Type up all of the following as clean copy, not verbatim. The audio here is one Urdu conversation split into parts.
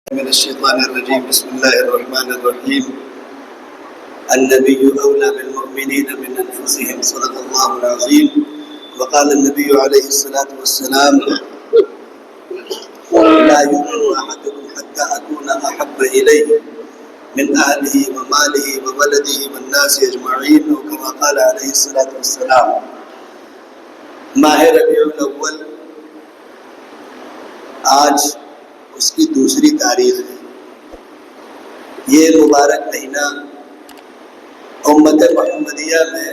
من الشيطان الرجيم. بسم الله الرحمن الرحيم. النبي أولى بالمؤمنين من أنفسهم، صدق الله العظيم. وقال النبي عليه الصلاة والسلام: لا يؤمن أحدكم حتى أكون أحب إليه من أهله وماله وولده والناس أجمعين، وكما قال عليه الصلاة والسلام. ماہ ربیع الاول آج اس کی دوسری تاریخ ہے. یہ مبارک مہینہ امت محمدیہ میں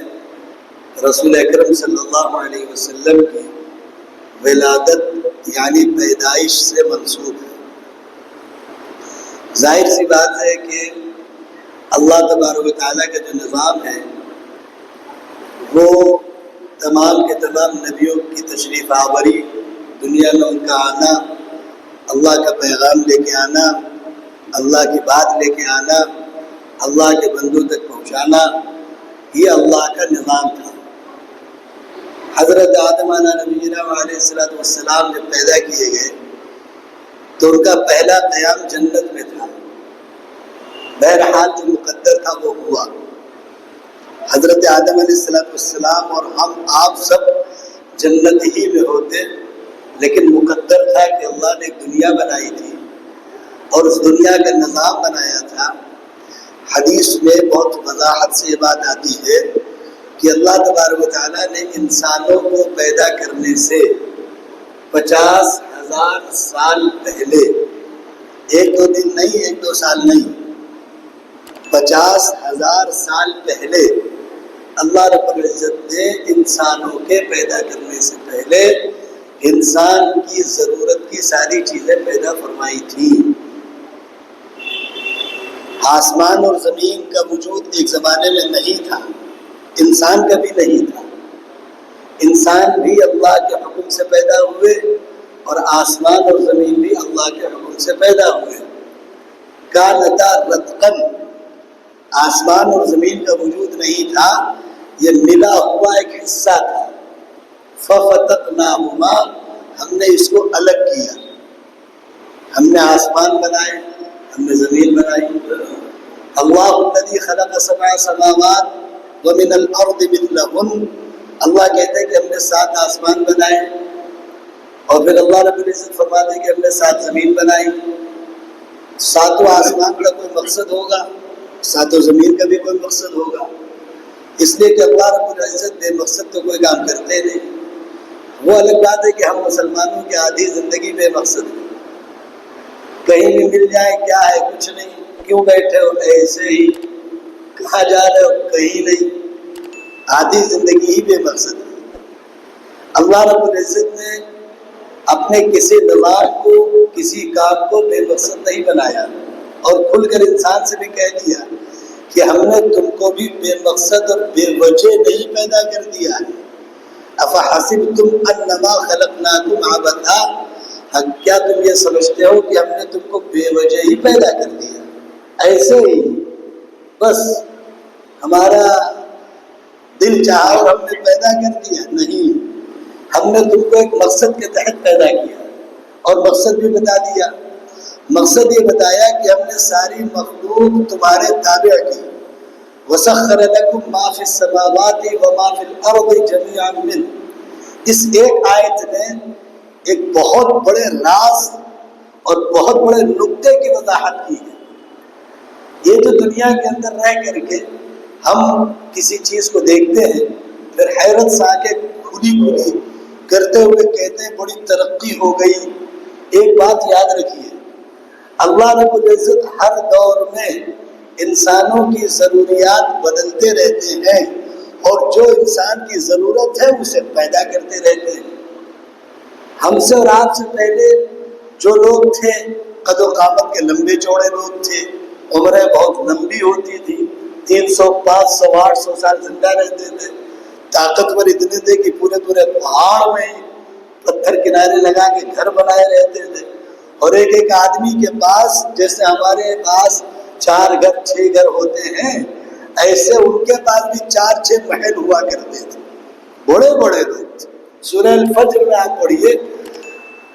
رسول اکرم صلی اللہ علیہ وسلم کی ولادت یعنی پیدائش سے منسوب ہے. ظاہر سی بات ہے کہ اللہ تبارک و تعالیٰ کا جو نظام ہے وہ تمام کے تمام نبیوں کی تشریف آوری، دنیا میں ان کا آنا، اللہ کا پیغام لے کے آنا، اللہ کی بات لے کے آنا، اللہ کے بندوں تک پہنچانا، یہ اللہ کا نظام تھا. حضرت آدم علیہ السلام جب پیدا کیے گئے تو ان کا پہلا قیام جنت میں تھا. بہرحال جو مقدر تھا وہ ہوا. حضرت آدم علیہ السلام اور ہم آپ سب جنت ہی میں ہوتے، لیکن مقدر تھا کہ اللہ نے ایک دنیا بنائی تھی اور اس دنیا کا نظام بنایا تھا. حدیث میں بہت وضاحت سے یہ بات آتی ہے کہ اللہ تبارک و تعالیٰ نے انسانوں کو پیدا کرنے سے 50,000 سال پہلے، ایک دو دن نہیں، ایک دو سال نہیں، 50,000 سال پہلے اللہ رب العزت نے انسانوں کے پیدا کرنے سے پہلے انسان کی ضرورت کی ساری چیزیں پیدا فرمائی تھی. آسمان اور زمین کا وجود ایک زمانے میں نہیں تھا، انسان کا بھی نہیں تھا. انسان بھی اللہ کے حکم سے پیدا ہوئے اور آسمان اور زمین بھی اللہ کے حکم سے پیدا ہوئے. کانتا رتقن، آسمان اور زمین کا وجود نہیں تھا، یہ ملا ہوا ایک حصہ تھا. ففتقناہما، ہم نے اس کو الگ کیا. ہم نے آسمان بنائے، ہم نے زمین بنائی. اللہ الذی خلق 7 سماوات ومن الارض مثلہن، اللہ کہتے ہیں کہ ہم نے 7 آسمان بنائے، اور پھر اللہ رب العزت فرماتے ہیں کہ ہم نے 7 زمین بنائی. 7 آسمان کا کوئی مقصد ہوگا، 7 زمین کا بھی کوئی مقصد ہوگا. اس لیے کہ اللہ رب العزت بے مقصد تو کوئی کام کرتے نہیں. وہ الگ بات ہے کہ ہم مسلمانوں کی آدھی زندگی بے مقصد ہے، کہیں بھی مل جائے کیا ہے، کچھ نہیں، کیوں بیٹھے ہو، ایسے ہی. کہاں جا رہے ہو، کہیں نہیں. آدھی زندگی ہی بے مقصد ہے. اللہ رب العزت نے اپنے کسی نظام کو، کسی کام کو بے مقصد نہیں بنایا، اور کھل کر انسان سے بھی کہہ دیا کہ ہم نے تم کو بھی بے مقصد اور بے وجہ نہیں پیدا کر دیا ہے. افحسبتم انما خلقناکم عبثا، کیا تم یہ سمجھتے ہو کہ ہم نے تم کو بے وجہ ہی پیدا کر دیا، ایسے ہی بس ہمارا دل چاہا اور ہم نے پیدا کر دیا؟ نہیں، ہم نے تم کو ایک مقصد کے تحت پیدا کیا، اور مقصد بھی بتا دیا. مقصد یہ بتایا کہ ہم نے ساری مخلوق تمہارے تابع کی. وَسَخَّرَ لَكُم مَّا فِي السَّمَاوَاتِ وَمَا فِي الْأَرْضِ جَمِيعًا مِّنْهُ. اس ایک آیت نے ایک بہت بڑے راز اور بہت بڑے نقطے کی وضاحت کی ہے. یہ جو دنیا کے اندر رہ کر کے ہم کسی چیز کو دیکھتے ہیں، پھر حیرت سے آنکھیں کھلی کھلی کرتے ہوئے کہتے ہیں بڑی ترقی ہو گئی. ایک بات یاد رکھیے، اللہ رب العزت ہر دور میں انسانوں کی ضروریات بدلتے رہتے ہیں، اور جو انسان کی ضرورت ہے اسے پیدا کرتے رہتے ہیں. ہم سے اور آپ سے پہلے جو لوگ تھے قد و قامت کے لمبے چوڑے لوگ تھے، عمریں بہت لمبی ہوتی تھی، 300 500 800 سال زندہ رہتے تھے. طاقتور اتنے تھے کہ پورے پہاڑ میں پتھر کنارے لگا کے گھر بنائے رہتے تھے، اور ایک ایک آدمی کے پاس جیسے ہمارے پاس 4 گھر 6 گھر ہوتے ہیں، ایسے ان کے پاس بھی 4-6 محل ہوا کرتے تھے. بڑے بڑے لوگ تھے. سورہ الفجر میں آپ پڑھیے،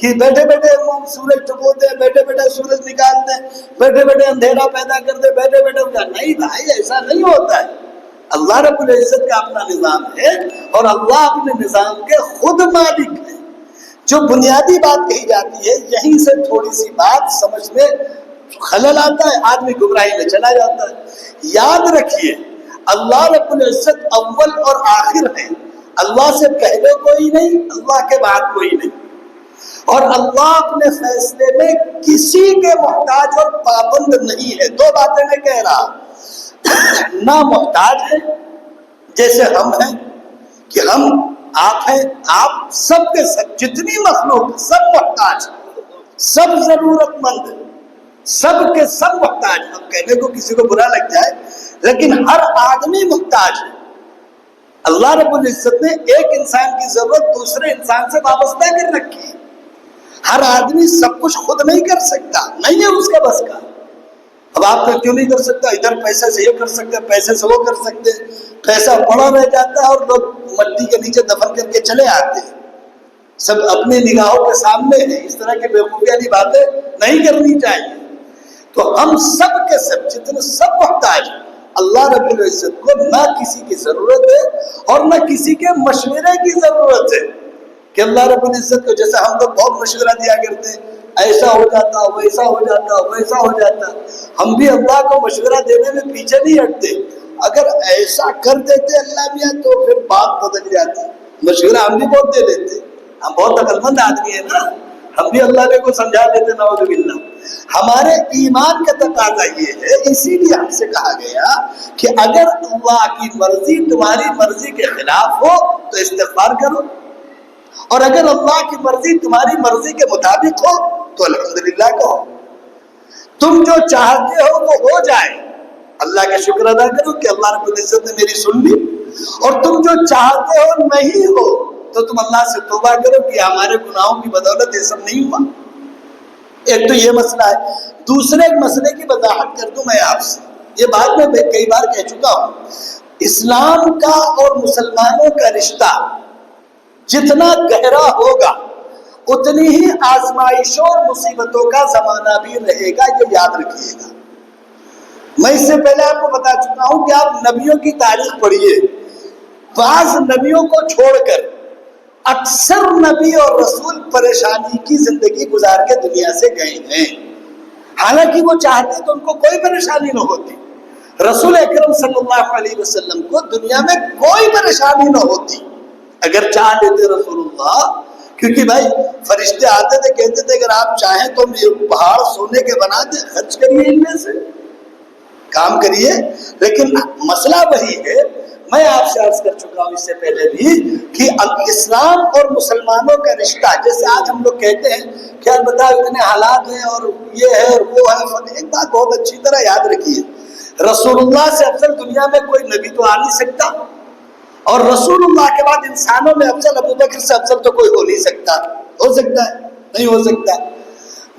کہ بیٹھے بیٹھے سورج ڈبو دیں, بیٹھے بیٹھے سورج نکال دیں, بیٹھے بیٹھے اندھیرا پیدا کر دیں, بیٹھے بیٹھے نہیں بھائی ایسا نہیں ہوتا ہے. اللہ رب العزت کا اپنا نظام ہے اور اللہ اپنے نظام کے خود مالک ہے. جو بنیادی بات کہی جاتی ہے یہیں سے تھوڑی سی بات سمجھ میں خلل آتا ہے, آدمی گمراہی میں چلا جاتا ہے. یاد رکھیے اللہ رب العزت اول اور آخر ہے, اللہ سے پہلے کوئی نہیں, اللہ کے بعد کوئی نہیں, اور اللہ اپنے فیصلے میں کسی کے محتاج اور پابند نہیں ہے. دو باتیں میں کہہ رہا, نہ محتاج ہے جیسے ہم ہیں کہ ہم آپ ہیں, آپ سب کے سب جتنی مخلوق سب محتاج, سب ضرورت مند, سب کے سب محتاج. اب کہنے کو کسی کو برا لگ جائے لیکن ہر آدمی محتاج ہے. اللہ رب العزت نے ایک انسان کی ضرورت دوسرے انسان سے وابستہ کر رکھی ہے. ہر آدمی سب کچھ خود نہیں کر سکتا, نہیں ہے اس کا بس کا. اب آپ کا کیوں نہیں کر سکتا, ادھر پیسے سے یہ کر سکتے, پیسے سے وہ کر سکتے, پیسہ پڑا رہ جاتا ہے اور لوگ مٹی کے نیچے دفن کر کے چلے آتے ہیں. سب اپنی نگاہوں کے سامنے ہیں, اس طرح کی بیوقوفی والی باتیں نہیں کرنی چاہیے. تو ہم سب کے سب جتنے سب محتاج ہیں. اللہ رب العزت کو نہ کسی کی ضرورت ہے اور نہ کسی کے مشورے کی ضرورت ہے کہ اللہ رب العزت کو جیسے ہم لوگ بہت مشورہ دیا کرتے ہیں, ایسا ہو جاتا, ویسا ہو جاتا, ویسا ہو جاتا. ہم بھی اللہ کو مشورہ دینے میں پیچھے نہیں ہٹتے. اگر ایسا کر دیتے اللہ میاں تو پھر بات بدل جاتی. مشورہ ہم بھی بہت دے دیتے, ہم بہت عقل مند آدمی ہیں نا, ہم بھی اللہ کو سمجھا دیتے نعوذ باللہ. ہمارے ایمان کا تقاضا یہ ہے, اسی لیے ہم سے کہا گیا کہ اگر اللہ کی مرضی تمہاری مرضی کے خلاف ہو تو استغفار کرو, اور اگر اللہ کی مرضی تمہاری مرضی کے مطابق ہو تو الحمدللہ کہو. تم جو چاہتے ہو وہ ہو جائے, اللہ کا شکر ادا کرو کہ اللہ رب العزت نے میری سن لی. اور تم جو چاہتے ہو نہیں ہو تو تم اللہ سے توبہ کرو کہ ہمارے گناہوں کی بدولت یہ سب نہیں ہوا. ایک تو یہ مسئلہ ہے. دوسرے ایک مسئلے کی وضاحت کر دوں میں آپ سے, یہ بات میں کئی بار کہہ چکا ہوں. اسلام کا اور مسلمانوں کا رشتہ جتنا گہرا ہوگا اتنی ہی آزمائشوں اور مصیبتوں کا زمانہ بھی رہے گا, یہ یاد رکھیے گا. میں اس سے پہلے آپ کو بتا چکا ہوں کہ آپ نبیوں کی تاریخ پڑھیے, بعض نبیوں کو چھوڑ کر اکثر نبی اور رسول پریشانی کی زندگی گزار کے دنیا سے گئے ہیں. حالانکہ وہ چاہتے تو ان کو کوئی پریشانی نہ ہوتی. رسول اکرم صلی اللہ علیہ وسلم کو دنیا میں کوئی پریشانی نہ ہوتی اگر چاہ لیتے رسول اللہ. کیونکہ بھائی فرشتے آتے تھے, کہتے تھے اگر آپ چاہیں تو پہاڑ سونے کے بنا دیں, خرچ کریے ان میں سے, کام کریے. لیکن مسئلہ وہی ہے, میں آپ سے عرض کر چکا ہوں اس سے پہلے بھی کہ اسلام اور مسلمانوں کا رشتہ, جیسے آج ہم لوگ کہتے ہیں کہ یار بتاؤ اتنے حالات ہیں اور یہ ہے اور وہ ہے. ایک بات بہت اچھی طرح یاد رکھیے, رسول اللہ سے افضل دنیا میں کوئی نبی تو آ نہیں سکتا, اور رسول اللہ کے بعد انسانوں میں افضل ابو بکر سے افضل تو کوئی ہو نہیں سکتا. ہو سکتا ہے؟ نہیں ہو سکتا.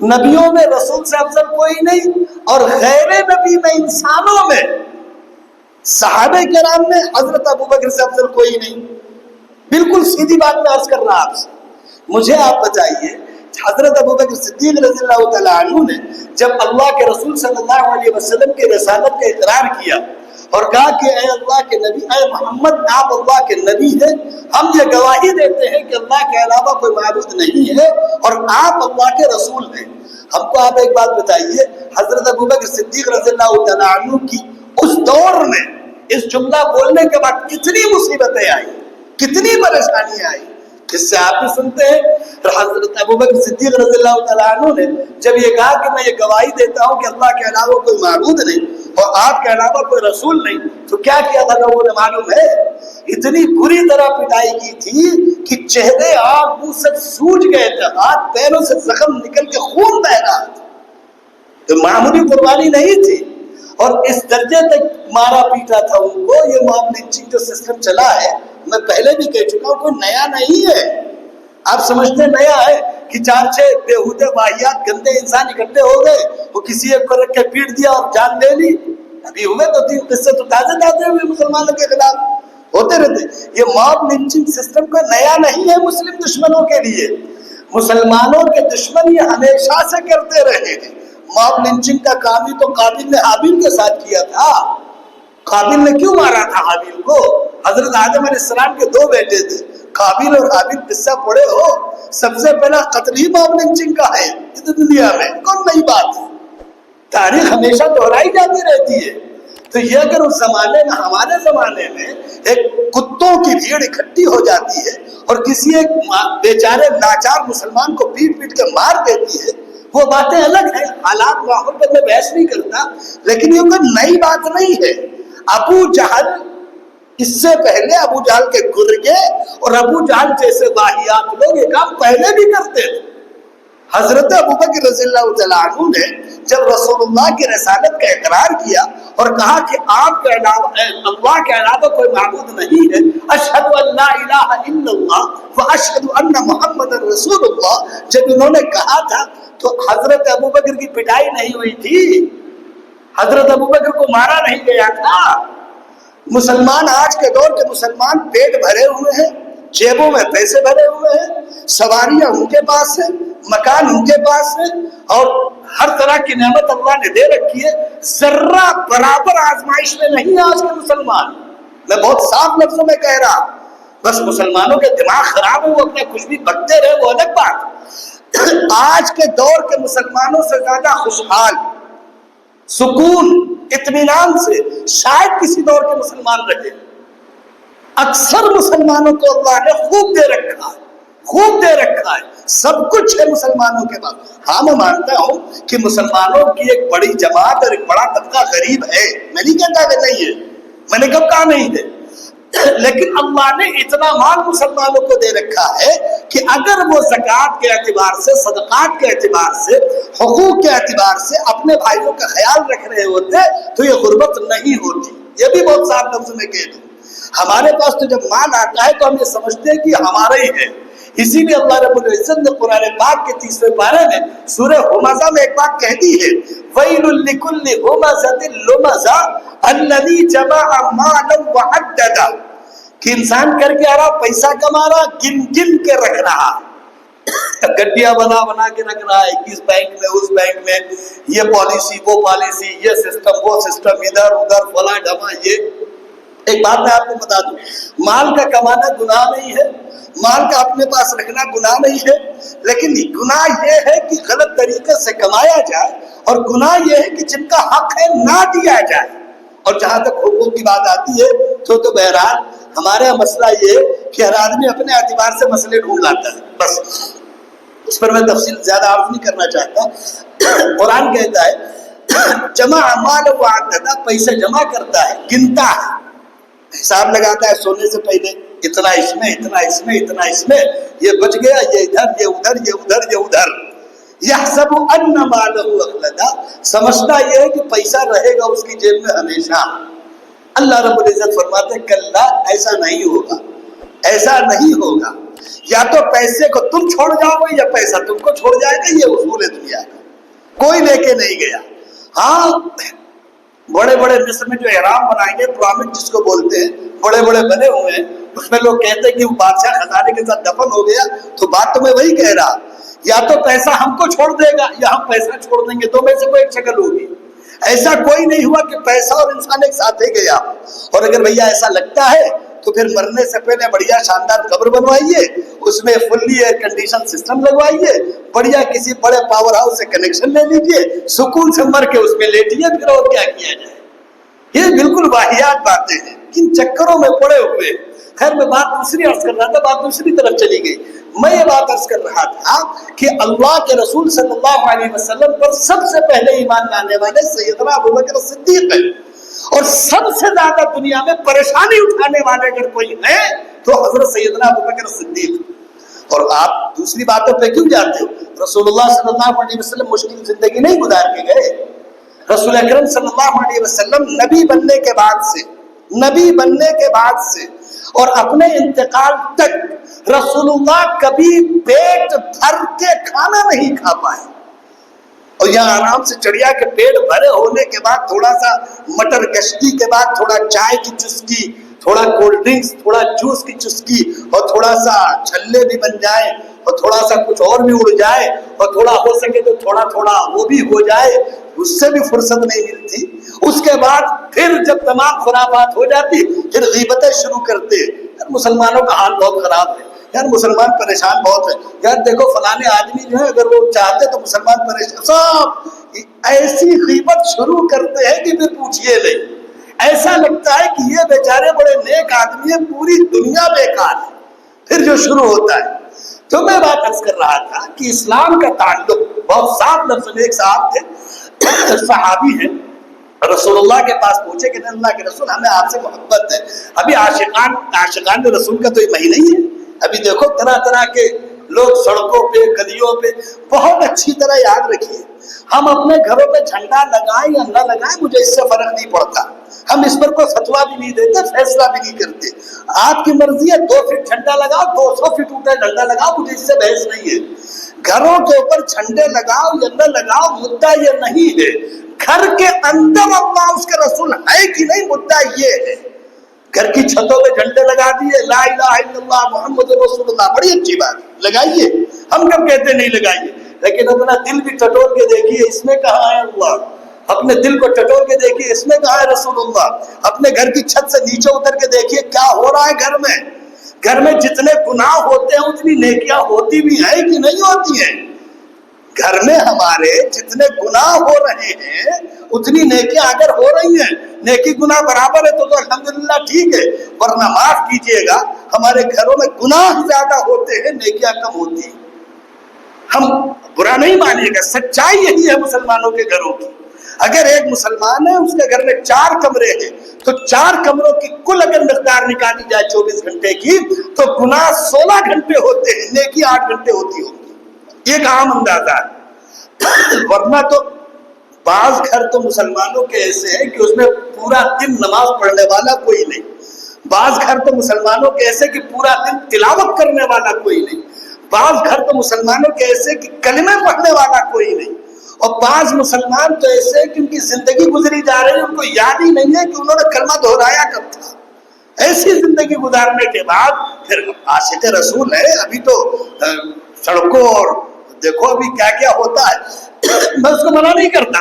نبیوں میں رسول سے افضل کوئی نہیں, اور غیر نبی میں انسانوں میں صحابہ کرام میں حضرت ابو بکر سے افضل کوئی نہیں. بالکل سیدھی بات میں عرض کر رہا آپ سے. مجھے آپ بتائیے, حضرت ابو بکر صدیق رضی اللہ تعالیٰ عنہ نے جب اللہ کے رسول صلی اللہ علیہ وسلم کی رسالت کا اقرار کیا اور کہا کہ اے اللہ کے نبی, اے محمد آپ اللہ کے نبی ہیں, ہم یہ گواہی دیتے ہیں کہ اللہ کے علاوہ کوئی معبود نہیں ہے اور آپ اللہ کے رسول ہیں. ہم کو آپ ایک بات بتائیے, حضرت ابو بکر صدیق رضی اللہ تعالیٰ عنہ کی اس دور میں اس جملہ بولنے کے بعد کتنی مصیبتیں آئی, کتنی پریشانیاں آئی, جس سے آپ بھی سنتے ہیں. حضرت ابو بکر صدیق رضی اللہ تعالیٰ عنہ نے جب یہ کہا کہ میں یہ گواہی دیتا ہوں کہ اللہ کے علاوہ کوئی معبود نہیں اور آپ کے علاوہ کوئی رسول نہیں, تو کیا کیا تھا لوگوں نے معلوم ہے؟ اتنی بری طرح پٹائی کی تھی کہ چہرے آنکھ منہ سے سوج گئے تھے, ہاتھ پیروں سے زخم نکل کے خون بہ رہا تھا. تو معمولی قربانی نہیں تھی, اور اس درجے تک مارا پیٹا تھا ان کو. یہ ماب لنچنگ جو سسٹم چلا ہے, میں پہلے بھی کہہ چکا ہوں, کوئی نیا نہیں ہے. آپ سمجھتے نیا ہے کہ 4-6 بےہودے واہیات گندے انسان اکٹھے ہو گئے, وہ کسی ایک کو رکھ کے پیٹ دیا اور جان لے لی. ابھی ہوئے تو 3 قصے تو تازے ہوئے مسلمانوں کے خلاف ہوتے رہتے. یہ ماب لنچنگ سسٹم کوئی نیا نہیں ہے مسلم دشمنوں کے لیے. مسلمانوں کے دشمن یہ ہمیشہ سے کرتے رہے ہیں. ماب لنچنگ کا کام ہی تو قابل نے حابیل کے ساتھ کیا تھا. قابل نے کیوں مارا تھا حابیل کو؟ حضرت آدم علیہ السلام کے 2 بیٹے تھے. قابل اور حابیل قصہ پڑھے ہو؟ سب سے پہلا قتل ہی ماب لنچنگ کا ہے اس دنیا میں. کون نئی بات ہے، تاریخ ہمیشہ دہرائی جاتی رہتی ہے. تو یہ اگر اس زمانے میں ہمارے زمانے میں ایک کتوں کی بھیڑ اکٹھی ہو جاتی ہے اور کسی ایک بیچارے لاچار مسلمان کو پیٹ پیٹ کے مار دیتی ہے، وہ باتیں الگ ہیں. حالات ماحول پر میں بحث نہیں کرتا، لیکن یہ کوئی نئی بات نہیں ہے. ابو جہل، اس سے پہلے ابو جہل کے گرگے اور ابو جہل جیسے واہیات لوگ یہ کام پہلے بھی کرتے تھے. حضرت ابوبکر رضی اللہ تعالیٰ عنہ نے جب رسول اللہ کی رسالت کا اقرار کیا اور کہا کہ آپ کے علاوہ اللہ کے علاوہ کوئی معبود نہیں ہے، اشہد ان لا الہ الا اللہ واشہد ان محمد رسول اللہ، جب انہوں نے کہا تھا تو حضرت ابوبکر کی پٹائی نہیں ہوئی تھی، حضرت ابوبکر کو مارا نہیں گیا تھا. مسلمان، آج کے دور کے مسلمان پیٹ بھرے ہوئے ہیں، جیبوں میں پیسے بھرے ہوئے ہیں، سواریاں ان کے پاس ہیں، مکان ان کے پاس ہے، اور ہر طرح کی نعمت اللہ نے دے رکھی ہے. ذرہ برابر آزمائش میں نہیں آج کے مسلمان. میں بہت صاف لفظوں میں کہہ رہا، بس مسلمانوں کے دماغ خراب ہو، وہ اپنا کچھ بھی بکتے رہے، وہ الگ بات. آج کے دور کے مسلمانوں سے زیادہ خوشحال، سکون، اطمینان سے شاید کسی دور کے مسلمان رہے. اکثر مسلمانوں کو اللہ نے خوب دے رکھا ہے، خوب دے رکھا ہے، سب کچھ ہے مسلمانوں کے پاس. ہاں میں مانتا ہوں کہ مسلمانوں کی ایک بڑی جماعت اور ایک بڑا طبقہ غریب ہے، میں نہیں کہتا کہ نہیں ہے، میں نے کب کہا نہیں ہے، لیکن اللہ نے اتنا مال مسلمانوں کو دے رکھا ہے کہ اگر وہ زکوٰۃ کے اعتبار سے، صدقات کے اعتبار سے، حقوق کے اعتبار سے اپنے بھائیوں کا خیال رکھ رہے ہوتے تو یہ غربت نہیں ہوتی. یہ بھی بہت صاف لفظ میں کہہ دوں. ہمارے پاس تو جب مال آتا ہے تو ہم یہ سمجھتے ہیں کہ ہمارا ہی ہے. اسی لیے اللہ رب العزت نے قرآن پاک کے 30ویں پارے میں سورہ ہمزہ میں ایک بات کہہ دی ہے، وَيْلٌ لِكُلِّ هُمَزَةٍ لُمَزَةٍ الَّذِي جَمَعَ مَالًا وَعَدَّدَهُ، کہ انسان کر کے آ رہا، پیسہ کما رہا، گن گن کے رکھ رہا، گڈیاں بنا کے رکھ رہا ہے، اس بینک میں اس بینک میں، یہ پالیسی وہ پالیسی، یہ سسٹم وہ سسٹم، ادھر ادھر فلاں ڈھما. یہ ایک بات میں آپ کو بتا دوں، مال کا کمانا گناہ نہیں ہے، مال کا اپنے پاس رکھنا گناہ نہیں ہے، لیکن گناہ یہ ہے کہ غلط طریقے سے کمایا جائے، اور گناہ یہ ہے کہ جن کا حق ہے نہ دیا جائے. اور جہاں تک حقوق کی بات آتی ہے تو بہرحال ہمارا مسئلہ یہ کہ ہر آدمی اپنے اعتبار سے مسئلے ڈھونڈ لاتا ہے، بس اس پر میں تفصیل زیادہ عرض نہیں کرنا چاہتا. قرآن کہتا ہے جمع مال وعددہ، پیسے جمع کرتا ہے، گنتا ہے، حساب لگاتا ہے سونے سے پہلے، اتنا اس میں، اتنا اس میں، اتنا اس میں، یہ بچ گیا، یہ ادھر، یہ ادھر، یہ ادھر، یہ ادھر. یحسب ان مالہ اخلدا، سمجھتا یہ ہے کہ پیسہ رہے گا اس کی جیب میں ہمیشہ. اللہ رب العزت فرماتے ہیں کلا، ایسا نہیں ہوگا، ایسا نہیں ہوگا. یا تو پیسے کو تم چھوڑ جاؤ گے یا پیسہ تم کو چھوڑ جائے گا. یہ اصول ہے دنیا کا، کوئی لے کے نہیں گیا. ہاں بڑے بڑے مصر میں جو احرام بنائیں گے، پرامڈ جس کو بولتے ہیں، بڑے بڑے بنے ہوئے ہیں، اس میں لوگ کہتے ہیں کہ وہ بادشاہ خزانے کے ساتھ دفن ہو گیا. تو بات تو میں وہی کہہ رہا، یا تو پیسہ ہم کو چھوڑ دے گا یا ہم پیسہ چھوڑ دیں گے، دو میں سے کوئی ایک شکل ہوگی. ایسا کوئی نہیں ہوا کہ پیسہ اور انسان ایک ساتھ ہی گیا. اور اگر بھیا ایسا لگتا ہے تو پھر مرنے سے پہلے بڑھیا شاندار قبر بنوائیے، اس میں فلی ایئر کنڈیشن سسٹم لگوائیے، بڑھیا کسی بڑے پاور ہاؤس سے کنیکشن لے لیجئے، سکون سے مر کے اس میں لیٹیے، پھر اور کیا کیا جائے. یہ بالکل واہیات باتیں ہیں، کن چکروں میں پڑے ہوئے. خیر میں بات دوسری عرض کر رہا تھا، بات دوسری طرف چلی گئی. میں یہ بات عرض کر رہا تھا کہ اللہ کے رسول صلی اللہ علیہ وسلم پر سب سے پہلے ایمان لانے والے سیدنا ابوبکر صدیق ہیں، اور سب سے زیادہ دنیا میں پریشانی اٹھانے والے اگر کوئی ہے تو حضرت سیدنا ابوبکر صدیق. اور آپ دوسری باتوں پہ کیوں جاتے ہو؟ رسول اللہ صلی اللہ علیہ وسلم مشکل زندگی نہیں گزار کے گئے. رسول اکرم صلی اللہ علیہ وسلم نبی بننے کے بعد سے اور اپنے انتقال تک رسول اللہ کبھی پیٹ بھر کے کھانا نہیں کھا پائے. اور یہاں آرام سے چڑیا کے پیٹ بھرے ہونے کے بعد تھوڑا سا مٹر گشتی کے بعد تھوڑا چائے کی چسکی، تھوڑا کولڈ ڈرنکس، تھوڑا جوس کی چسکی اور تھوڑا سا چھلے بھی بن جائیں اور تھوڑا سا کچھ اور بھی اڑ جائے اور تھوڑا ہو سکے تو تھوڑا تھوڑا وہ بھی ہو جائے، اس سے بھی فرصت نہیں ملتی۔ اس کے بعد پھر جب تمام خرافات ہو جاتی پھر غیبتیں شروع کرتے۔ یار مسلمانوں کا حال بہت خراب ہے، یار مسلمان پریشان بہت ہے، یار دیکھو فلانے آدمی جو ہے اگر وہ چاہتے تو مسلمان پریشان، سب ایسی غیبت شروع کرتے ہیں کہ پھر پوچھئے نہیں۔ ایسا لگتا ہے کہ یہ بیچارے بڑے نیک آدمی ہیں، پوری دنیا بیکار ہے۔ پھر جو شروع ہوتا ہے، تو میں بات عرض کر رہا تھا کہ اسلام کا تعلق بہت صاف لفظ میں، ایک صاحب تھے صحابی ہیں، رسول اللہ کے پاس پوچھے کہ اللہ کے رسول ہمیں آپ سے محبت ہے۔ ابھی عاشقان رسول کا تو یہ مہینہ ہی ہے، ابھی دیکھو طرح طرح کے لوگ سڑکوں پہ گلیوں پہ، بہت اچھی طرح یاد رکھیے، ہم اپنے گھروں پہ جھنڈا لگائیں یا نہ لگائیں مجھے اس سے فرق نہیں پڑتا، ہم اس پر کوئی فتوا بھی نہیں دیتے، فیصلہ بھی نہیں کرتے، آپ کی مرضی ہے 2 فٹ جھنڈا لگاؤ، 200 فٹ اونچا جھنڈا لگاؤ، مجھے اس سے بحث نہیں ہے۔ گھروں کے اوپر جھنڈے لگاؤ یا نہ لگاؤ مدعا یہ نہیں ہے، گھر کے اندر اللہ اس کے رسول ہے کہ نہیں مدعا یہ ہے۔ گھر کی چھتوں پہ جھنڈے لگا دیے، لا الہ الا اللہ محمد رسول اللہ، بڑی اچھی بات، لگائیے، ہم کب کہتے نہیں لگائیے، لیکن اپنا دل بھی ٹٹول کے دیکھیے اس میں کہاں ہے اللہ، اپنے دل کو ٹٹول کے دیکھیے اس میں کہاں ہے رسول اللہ، اپنے گھر کی چھت سے نیچے اتر کے دیکھیے کیا ہو رہا ہے گھر میں۔ گھر میں جتنے گناہ ہوتے ہیں اتنی نیکیاں ہوتی بھی ہیں کہ نہیں ہوتی ہیں؟ گھر میں ہمارے جتنے گناہ ہو رہے ہیں اتنی نیکیاں اگر ہو رہی ہیں، نیکی گناہ برابر ہے تو الحمدللہ ٹھیک ہے، ورنہ معاف کیجئے گا ہمارے گھروں میں گناہ زیادہ ہوتے ہیں نیکیاں کم ہوتی ہیں۔ ہم برا نہیں مانیے گا، سچائی یہی ہے مسلمانوں کے گھروں کی۔ اگر ایک مسلمان ہے اس کے گھر میں 4 کمرے ہیں تو 4 کمروں کی کل اگر مقدار نکالی جائے 24 گھنٹے کی تو گناہ 16 گھنٹے ہوتے ہیں، نیکی 8 گھنٹے ہوتی ہوگی، ایک عام اندازہ ہے۔ ورنہ تو بعض گھر تو مسلمانوں کے ایسے ہیں کہ اس میں پورا دن نماز پڑھنے والا کوئی نہیں، بعض گھر تو مسلمانوں کے ایسے کہ پورا دن تلاوت کرنے والا کوئی نہیں، بعض گھر تو مسلمانوں کے ایسے کہ کلمے پڑھنے والا کوئی نہیں، اور بعض مسلمان تو ایسے کہ ان کی زندگی گزری جا رہی ہے ان کو یاد ہی نہیں ہے کہ انہوں نے کلمہ دہرایا کب تھا۔ ایسی زندگی گزارنے کے بعد پھر عاشق رسول ہے، ابھی تو سڑکوں اور دیکھو ابھی کیا کیا ہوتا ہے، میں اس کو منع نہیں کرتا،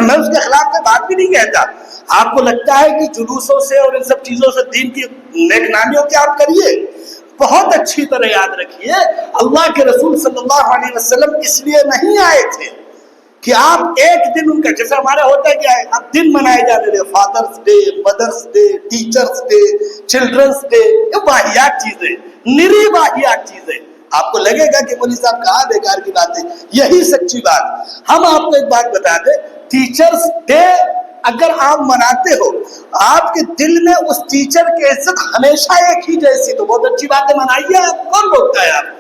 میں اس کے خلاف میں بات بھی نہیں کہتا۔ آپ کو لگتا ہے کہ جلوسوں سے اور ان سب چیزوں سے دین کی نیک نامیوں کی آپ کریے، بہت اچھی طرح یاد رکھیے اللہ کے رسول صلی اللہ علیہ وسلم اس لیے نہیں آئے تھے کہ آپ ایک دن ان کا، جیسا ہمارا ہوتا ہے کہ اب دن منائے جانے دے، fathers day, mothers day, teachers day, childrens day, یہ واحیات چیزیں، نری واحیات چیزیں۔ آپ کو لگے گا کہ مولوی صاحب کہاں بیکار کی بات ہے، یہی سچی بات۔ ہم آپ کو ایک بات بتا دیں، ٹیچرز ڈے اگر آپ مناتے ہو، آپ کے دل میں اس ٹیچر کی عزت ہمیشہ ایک ہی جیسی، تو بہت اچھی بات ہے، منائیے، کون روکتا ہے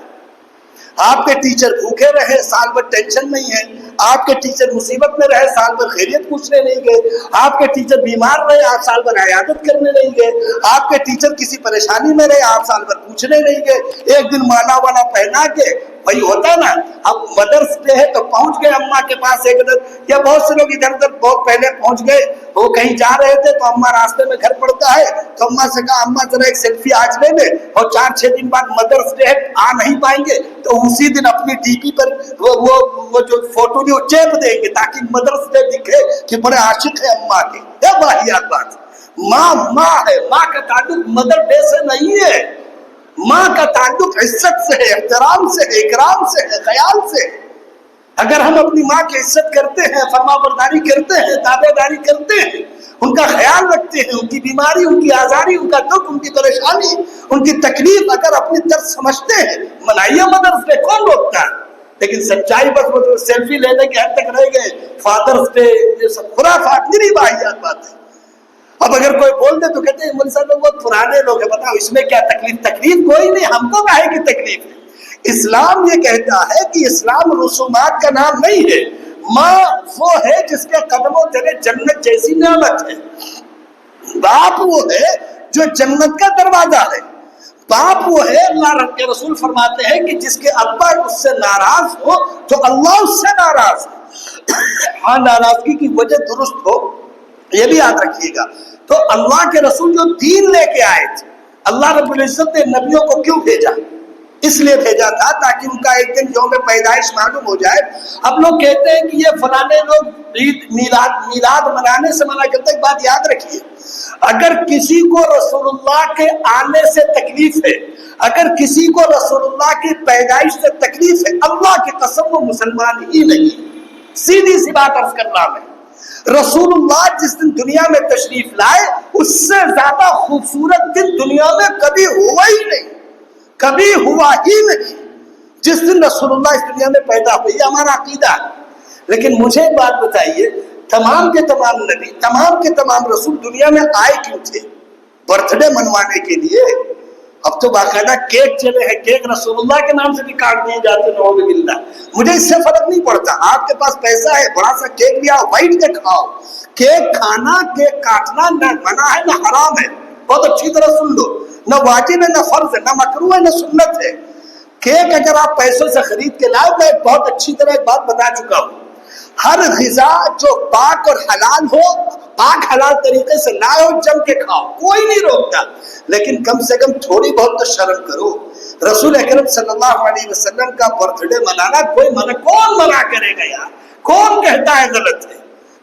آپ کے ٹیچر بھوکے رہے سال بھر ٹینشن نہیں ہے، آپ کے ٹیچر مصیبت میں رہے سال بھر خیریت پوچھنے نہیں گئے، آپ کے ٹیچر بیمار رہے آپ سال بھر عیادت کرنے نہیں گئے، آپ کے ٹیچر کسی پریشانی میں رہے آپ سال بھر پوچھنے نہیں گئے، ایک دن مالا والا پہنا کے وہی ہوتا نا، اب مدرس ڈے ہے تو پہنچ گئے اماں کے پاس ایک دن، یا بہت سے لوگ ادھر ادھر بہت پہلے پہنچ گئے، وہ کہیں جا رہے تھے تو اماں راستے میں گھر پڑتا ہے تو اماں سے کہا اماں ذرا ایک سیلفی آج لے لے، اور 4-6 دن بعد مدرس ڈے آ نہیں پائیں گے تو اسی دن اپنی ٹی پی پر وہ جو فوٹو بھی وہ چیپ دیں گے تاکہ مدرس ڈے دکھے کہ بڑے عاشق ہے اماں کے۔ یہ واحیات بات، ماں ہے، ماں کا تعلق مدر ڈے سے نہیں ہے، ماں کا تعلق عزت سے ہے، احترام سے ہے، اکرام سے ہے، خیال سے ہے۔ اگر ہم اپنی ماں کی عزت کرتے ہیں، فرما برداری کرتے ہیں، تابع داری کرتے ہیں، ان کا خیال رکھتے ہیں، ان کی بیماری، ان کی آزاری، ان کا دکھ، ان کی پریشانی، ان کی تکلیف اگر اپنی طرف سمجھتے ہیں، منائیے مدرس ڈے، کون روکتا ہے؟ لیکن سچائی بس وہ سیلفی لینے کے حد تک رہ گئے، فادرس ڈے، یہ سب خرافات، نہیں واحیات بات ہے۔ اب اگر کوئی بول دے تو کہتے ہیں مولوی صاحب بہت پرانے لوگ ہیں، بتاؤ اس میں کیا تکلیف؟ تکلیف کوئی نہیں، ہم کو کہے کی تکلیف ہے؟ اسلام یہ کہتا ہے کہ اسلام رسومات کا نام نہیں ہے، ماں وہ ہے جس کے قدموں تلے جنت جیسی نعمت ہے، باپ وہ ہے جو جنت کا دروازہ ہے، باپ وہ ہے، اللہ کے رسول فرماتے ہیں کہ جس کے ابا اس سے ناراض ہو تو اللہ اس سے ناراض ہے، ہاں ناراضگی کی وجہ درست ہو، یہ بھی یاد رکھیے گا۔ تو اللہ کے رسول جو دین لے کے آئے تھے، اللہ رب العزت نے نبیوں کو کیوں بھیجا؟ اس لیے بھیجا تھا تاکہ ان کا ایک دن یوم پیدائش معلوم ہو جائے۔ اب لوگ کہتے ہیں کہ یہ فلانے لوگ میلاد منانے سے منع کرتے ہیں۔ بات یاد رکھیے، اگر کسی کو رسول اللہ کے آنے سے تکلیف ہے، اگر کسی کو رسول اللہ کی پیدائش سے تکلیف ہے، اللہ کی قسم وہ مسلمان ہی نہیں۔ سیدھی سی بات عرض کر رہا میں، رسول اللہ جس دن دنیا میں تشریف لائے اس سے زیادہ خوبصورت دن دنیا میں کبھی ہوا ہی نہیں، کبھی ہوا ہی نہیں جس دن رسول اللہ اس دنیا میں پیدا ہوئی۔ یہ ہمارا عقیدہ ہے۔ لیکن مجھے ایک بات بتائیے، تمام کے تمام نبی، تمام کے تمام رسول دنیا میں آئے کیوں تھے؟ برتھ ڈے منوانے کے لیے۔ اب تو باقاعدہ کیک چلے ہیں، کیک رسول اللہ کے نام سے بھی کاٹ دیے جاتے، نعوذ باللہ۔ مجھے اس سے فرق نہیں پڑتا، آپ کے پاس پیسہ ہے، بڑا سا کیک لیا وائٹ کے کھاؤ۔ کیک کھانا، کیک کاٹنا نہ منع ہے نہ حرام ہے، بہت اچھی طرح سن لو، نہ واجب ہے نہ فرض ہے، نہ مکروہ ہے نہ سنت ہے۔ کیک اگر آپ پیسوں سے خرید کے لائے، میں بہت اچھی طرح ایک بات بتا چکا ہوں، ہر غذا جو پاک اور حلال ہو، پاک حلال طریقے سے لائے ہو، جم کے کھاؤ، کوئی نہیں روکتا، لیکن کم سے کم تھوڑی بہت تو شرم کرو۔ رسول اکرم صلی اللہ علیہ وسلم کا برتھ ڈے منانا کوئی کون منع کرے گا یار؟ کون کہتا ہے غلط ہے؟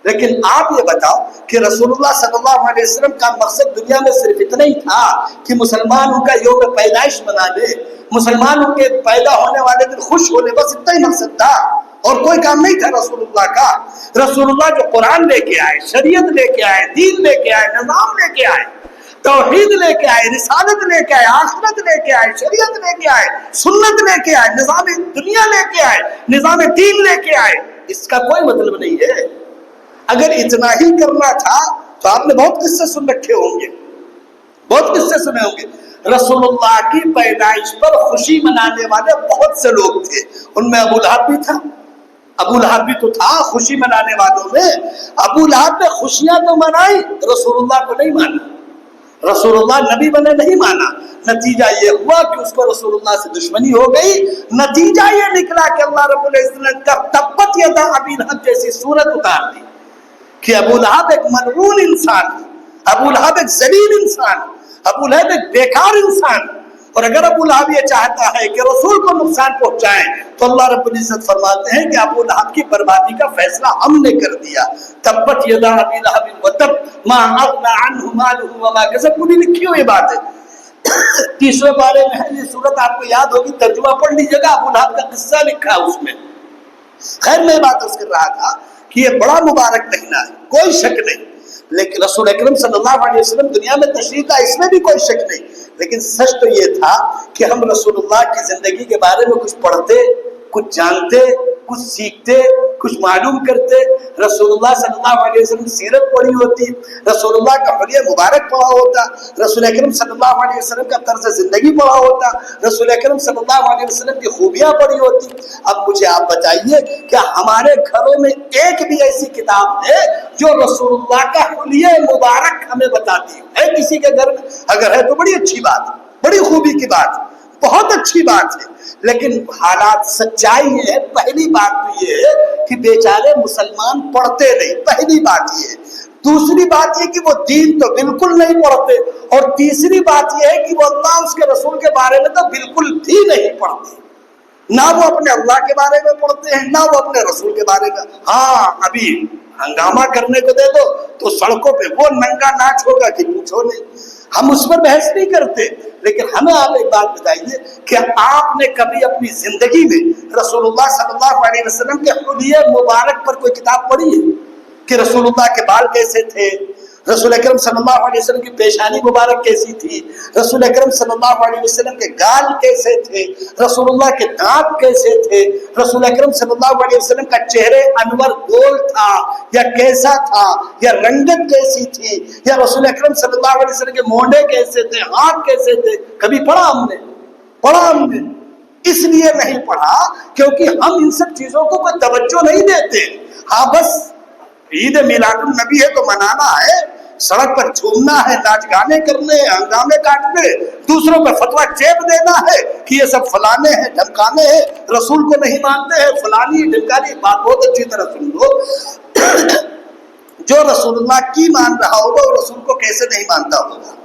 لیکن آپ یہ بتاؤ کہ رسول اللہ صلی اللہ علیہ وسلم کا مقصد دنیا میں صرف اتنا ہی تھا کہ مسلمان ان کا یوم پیدائش منا لے، مسلمان ان کے پیدا ہونے والے دن خوش ہو لے، بس اتنا ہی مقصد تھا، اور کوئی کام نہیں تھا رسول اللہ کا۔ رسول اللہ جو قرآن لے کے آئے، شریعت لے کے آئے، دین لے کے آئے، نظام لے کے آئے، توحید لے کے آئے، رسالت لے کے آئے، آخرت لے کے آئے، شریعت لے کے آئے، سنت لے کے آئے، نظام دنیا لے کے آئے، نظام دین لے کے آئے، اس کا کوئی مطلب نہیں ہے۔ اگر اتنا ہی کرنا تھا تو آپ نے بہت قصے سن رکھے ہوں گے، بہت قصے سنے ہوں گے۔ رسول اللہ کی پیدائش پر خوشی منانے والے بہت سے لوگ تھے، ان میں ابو لہب بھی تھا، ابو لہب بھی تو تھا خوشی منانے والوں میں۔ ابو لہب نے خوشیاں تو منائی، رسول اللہ کو نہیں مانا، رسول اللہ نبی بنے نہیں مانا۔ نتیجہ یہ ہوا کہ اس کو رسول اللہ سے دشمنی ہو گئی، نتیجہ یہ نکلا کہ اللہ رب العزت نے تبت یدا ابی لہب جیسی صورت اتار دی کہ ابو لہب ایک ملعون انسان، ابو لہب ایک ذلیل انسان، ابو لہب ایک بیکار انسان۔ اور اگر ابو لہب یہ چاہتا ہے کہ رسول کو نقصان پہنچائیں تو اللہ رب العزت فرماتے ہیں کہ ابو لہب کی بربادی کا فیصلہ ہم نے کر دیا۔ تبت یدا ابی لہب وتب ما اغنی عنہ مالہ وما کسب، پوری لکھی ہوئی بات ہے، 30ویں پارے میں ہے یہ صورت، آپ کو یاد ہوگی، ترجمہ پڑھ لیجیے گا، ابو لہب کا قصہ لکھا ہے اس میں۔ خیر میں بات عرض کر رہا تھا کہ یہ بڑا مبارک مہینہ ہے، کوئی شک نہیں، لیکن رسول اکرم صلی اللہ علیہ وسلم دنیا میں تشریف لائے، اس میں بھی کوئی شک نہیں، لیکن سچ تو یہ تھا کہ ہم رسول اللہ کی زندگی کے بارے میں کچھ پڑھتے، کچھ جانتے، کچھ سیکھتے، کچھ معلوم کرتے۔ رسول اللہ صلی اللہ علیہ وسلم سیرت پڑھی ہوتی، رسول اللہ کا حلیہ مبارک پڑھا ہوتا، رسول اکرم صلی اللہ علیہ وسلم کا طرز زندگی پڑھا ہوتا، رسول اکرم صلی اللہ علیہ وسلم کی خوبیاں پڑھی ہوتی۔ اب مجھے آپ بتائیے کیا ہمارے گھروں میں ایک بھی ایسی کتاب ہے جو رسول اللہ کا حلیہ مبارک ہمیں بتاتی ہے کسی کے گھر میں؟ اگر ہے تو بڑی اچھی بات، بڑی خوبی کی بات، بہت اچھی بات ہے، لیکن حالات سچائی یہ ہے۔ پہلی بات تو یہ ہے کہ بیچارے مسلمان پڑھتے نہیں، پہلی بات یہ ہے۔ دوسری بات یہ کہ وہ دین تو بالکل نہیں پڑھتے، اور تیسری بات یہ ہے کہ وہ اللہ اس کے رسول کے بارے میں تو بالکل بھی نہیں پڑھتے، نہ وہ اپنے اللہ کے بارے میں پڑھتے ہیں، نہ وہ اپنے رسول کے بارے میں۔ ہاں ابھی ہنگامہ کرنے کو دے دو تو سڑکوں پہ وہ ننگا ناچ ہوگا کہ پوچھو نہیں، ہم اس پر بحث نہیں کرتے، لیکن ہمیں آپ ایک بات بتائیے کہ آپ نے کبھی اپنی زندگی میں رسول اللہ صلی اللہ علیہ وسلم کے حلیہ مبارک پر کوئی کتاب پڑھی ہے کہ رسول اللہ کے بال کیسے تھے، رسول اکرم صلی اللہ علیہ وسلم کی پیشانی مبارک کیسی تھی، رسول اکرم صلی اللہ علیہ وسلم کے گال کیسے تھے، رسول اللہ کے دانت کیسے تھے، رسول اکرم صلی اللہ علیہ وسلم کا چہرے انور گول تھا یا کیسا تھا، یا رنگت کیسی تھی، یا رسول اکرم صلی اللہ علیہ وسلم کے مونڈے کیسے تھے، ہاتھ کیسے تھے؟ کبھی پڑھا ہم نے؟ اس لیے نہیں پڑھا کیونکہ ہم ان سب چیزوں کو کوئی توجہ نہیں دیتے۔ ہاں بس عید میلاد النبی ہے تو منانا ہے، سڑک پر جھومنا ہے، ناچ گانے کرنے ہیں، ہنگامے کاٹنے، دوسروں پہ فتویٰ چیپ دینا ہے کہ یہ سب فلانے ہیں، ڈھمکانے ہیں، رسول کو نہیں مانتے ہیں، فلانی ڈھمکانی۔ بات بہت اچھی طرح سن لو، جو رسول اللہ کی مان رہا ہوگا وہ رسول کو کیسے نہیں مانتا ہوگا؟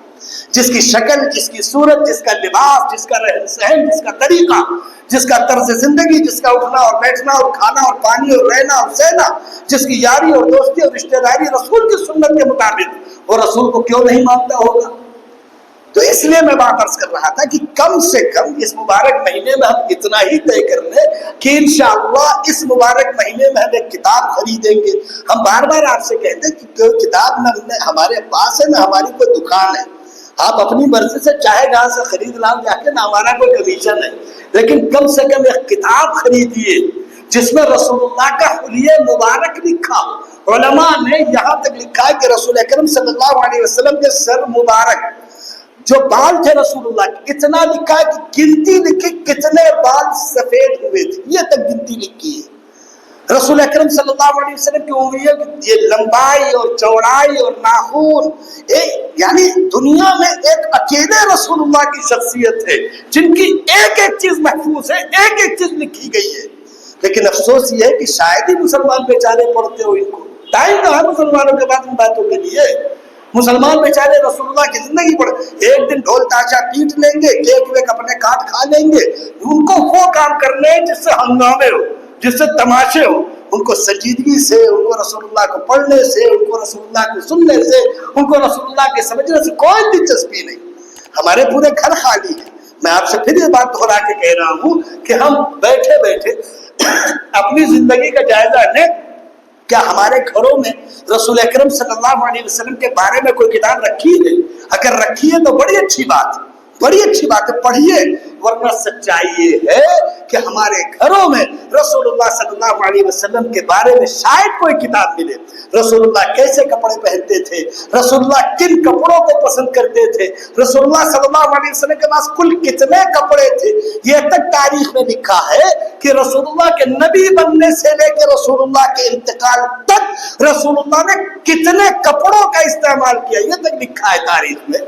جس کی شکل، جس کی صورت، جس کا لباس، جس کا رہن سہن، جس کا طریقہ، جس کا طرز زندگی، جس کا اٹھنا اور بیٹھنا اور کھانا اور پانی اور رہنا اور سہنا، جس کی یاری اور دوستی اور رشتہ داری رسول کی سنت کے مطابق، وہ رسول کو کیوں نہیں مانتا ہوگا؟ تو اس لیے میں بات عرض کر رہا تھا کہ کم سے کم اس مبارک مہینے میں ہم اتنا ہی طے کر لیں کہ انشاءاللہ اس مبارک مہینے میں ہم ایک کتاب خریدیں گے۔ ہم بار بار آپ سے کہتے ہیں کہ کوئی کتاب نہ ہمارے پاس ہے نہ ہماری کوئی دکان ہے، آپ اپنی مرضی سے چاہے جہاں سے خرید لاؤ جا کے، نہ ہمارا کوئی کمیشن ہے، لیکن کم سے کم ایک کتاب خریدیے جس میں رسول اللہ کا حلیہ مبارک لکھا۔ علماء نے یہاں تک لکھا ہے کہ رسول اکرم صلی اللہ علیہ وسلم کے سر مبارک جو بال تھے رسول اللہ کے، اتنا لکھا ہے کہ گنتی لکھی کتنے بال سفید ہوئے تھے، یہ تک گنتی لکھی ہے۔ رسول اکرم صلی اللہ علیہ وسلم کی انگلیوں کی یہ لمبائی اور چوڑائی اور ناخن، یعنی دنیا میں ایک اکیلے رسول اللہ کی شخصیت ہے جن کی ایک ایک چیز محفوظ ہے، ایک ایک چیز لکھی گئی ہے۔ لیکن افسوس یہ ہے کہ شاید ہی مسلمان بیچارے پڑھتے ہو ان کو، ٹائم کہاں مسلمانوں کے بعد ان باتوں کے لیے؟ مسلمان بیچارے رسول اللہ کی زندگی پڑھ، ایک دن ڈھول تاشا پیٹ لیں گے، کیک ویک اپنے کاٹ کھا لیں گے، ان کو وہ کام کرنے جس سے ہنگامے ہو، جس سے تماشے ہو۔ ان کو سنجیدگی سے، ان کو رسول اللہ کو پڑھنے سے، ان کو رسول اللہ کو سننے سے، ان کو رسول اللہ کے سمجھنے سے کوئی دلچسپی نہیں۔ ہمارے پورے گھر خالی ہیں۔ میں آپ سے پھر یہ بات دہرا کے کہہ رہا ہوں کہ ہم بیٹھے بیٹھے اپنی زندگی کا جائزہ لیں، کیا ہمارے گھروں میں رسول اکرم صلی اللہ علیہ وسلم کے بارے میں کوئی کتاب رکھی ہے؟ اگر رکھی ہے تو بڑی اچھی بات ہے، بڑی اچھی بات ہے، پڑھیے۔ ورنہ سچائی یہ ہے کہ ہمارے گھروں میں رسول اللہ صلی اللہ علیہ وسلم کے بارے میں شاید کوئی کتاب ملے۔ رسول اللہ کیسے کپڑے پہنتے تھے، رسول اللہ کن کپڑوں کو پسند کرتے تھے، رسول اللہ صلی اللہ علیہ وسلم کے پاس کل کتنے کپڑے تھے، یہ تک تاریخ میں لکھا ہے کہ رسول اللہ کے نبی بننے سے لے کے رسول اللہ کے انتقال تک رسول اللہ نے کتنے کپڑوں کا استعمال کیا، یہ تک لکھا ہے تاریخ میں۔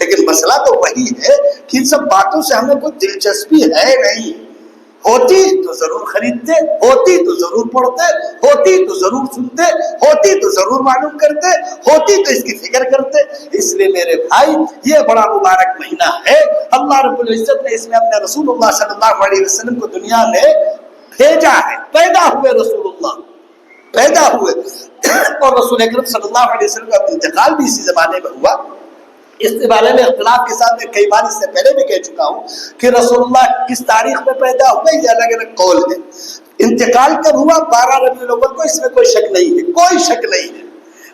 لیکن مسئلہ تو وہی ہے کہ ان سب باتوں سے ہمیں کوئی دلچسپی ہے نہیں۔ ہوتی تو ضرور خریدتے، ہوتی تو ضرور پڑھتے، ہوتی تو ضرور سنتے، ہوتی تو ضرور معلوم کرتے، ہوتی تو اس کی فکر کرتے۔ اس لیے میرے بھائی یہ بڑا مبارک مہینہ ہے، اللہ رب العزت نے اس میں اپنے رسول اللہ صلی اللہ علیہ وسلم کو دنیا میں بھیجا ہے۔ پیدا ہوئے رسول اللہ، پیدا ہوئے، اور رسول اکرم صلی اللہ علیہ وسلم کا انتقال بھی اسی زمانے میں ہوا۔ اس بارے میں اختلاف کے ساتھ میں کئی بار اس سے پہلے بھی کہہ چکا ہوں کہ رسول اللہ کس تاریخ میں پیدا ہوئے، یہ الگ الگ قول ہے۔ انتقال کب ہوا؟ 12 ربیع الاول کو، اس میں کوئی شک نہیں ہے، کوئی شک نہیں ہے۔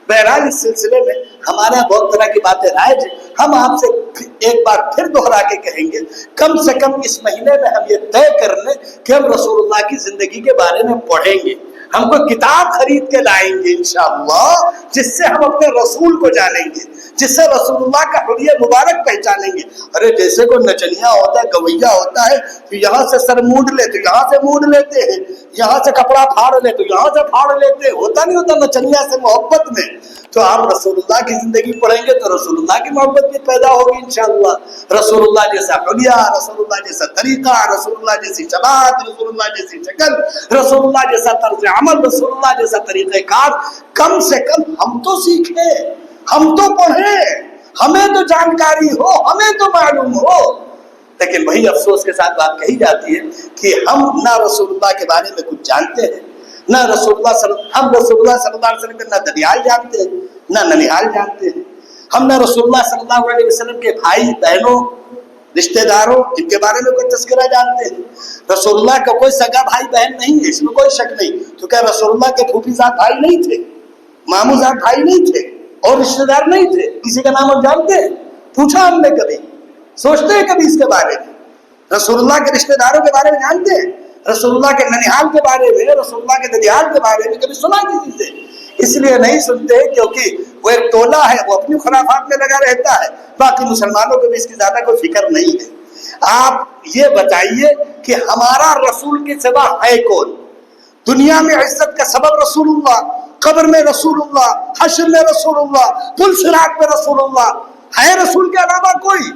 بہرحال اس سلسلے میں ہمارا بہت طرح کی باتیں رائج ہیں، ہم آپ سے ایک بار پھر دوہرا کے کہیں گے کم سے کم اس مہینے میں ہم یہ طے کر لیں کہ ہم رسول اللہ کی زندگی کے بارے میں پڑھیں گے، ہم کو کتاب خرید کے لائیں گے انشاءاللہ، جس سے ہم اپنے رسول کو جانیں گے، جس سے رسول اللہ کا حلیہ مبارک پہچانیں گے۔ ارے جیسے کوئی نچنیا ہوتا ہے، گویا ہوتا ہے، تو یہاں سے سر مونڈ لے تو یہاں سے مونڈ لیتے ہیں، یہاں سے کپڑا پھاڑ لے تو یہاں سے پھاڑ لیتے ہیں، ہوتا نہیں ہوتا نچنیا سے محبت میں۔ تو آپ رسول اللہ کی زندگی پڑھیں گے تو رسول اللہ کی محبت بھی پیدا ہوگی انشاءاللہ۔ رسول اللہ جیسا حلیہ، رسول اللہ جیسا طریقہ، رسول اللہ جیسی شباہت، رسول اللہ جیسی شکل، رسول اللہ جیسا طرز عمل، رسول اللہ جیسا طریقہ کار، کم سے کم ہم تو سیکھیں، ہم تو پڑھیں، ہمیں تو جانکاری ہو، ہمیں تو معلوم ہو۔ لیکن وہی افسوس کے ساتھ بات کہی جاتی ہے کہ ہم نہ رسول اللہ کے بارے میں کچھ جانتے ہیں، نہ ہم رسول اللہ صلی اللہ علیہ وسلم کے نہ دریال جانتے ہیں، نہ ننیال جانتے ہیں، ہم نہ رسول اللہ صلی اللہ علیہ وسلم کے بھائی بہنوں رشتہ داروں ان کے بارے میں کوئی تذکرہ جانتے ہیں۔ رسول اللہ کا کوئی سگا بھائی بہن نہیں ہے، اس میں کوئی شک نہیں، تو کیا رسول اللہ کے پھوپھی زاد بھائی نہیں تھے، ماموں زاد بھائی نہیں تھے، اور رشتہ دار نہیں تھے؟ کسی کا نام ہم جانتے ہیں؟ پوچھا ہم نے کبھی؟ سوچتے ہیں کبھی اس کے بارے میں؟ رسول اللہ کے رشتہ داروں کے بارے میں جانتے ہیں؟ رسول اللہ کے ننیال کے بارے میں، رسول اللہ کے دریال کے بارے میں کبھی سنا کسی سے؟ اس لیے نہیں سنتے کیونکہ وہ ایک ٹولہ ہے، وہ اپنی خرافات میں لگا رہتا ہے، باقی مسلمانوں کو بھی اس کی زیادہ کوئی فکر نہیں ہے۔ آپ یہ بتائیے کہ ہمارا رسول کے سوا ہے کون؟ دنیا میں عزت کا سبب رسول اللہ، قبر میں رسول اللہ، حشر میں رسول اللہ، پل صراط میں رسول اللہ، ہے رسول کے علاوہ کوئی؟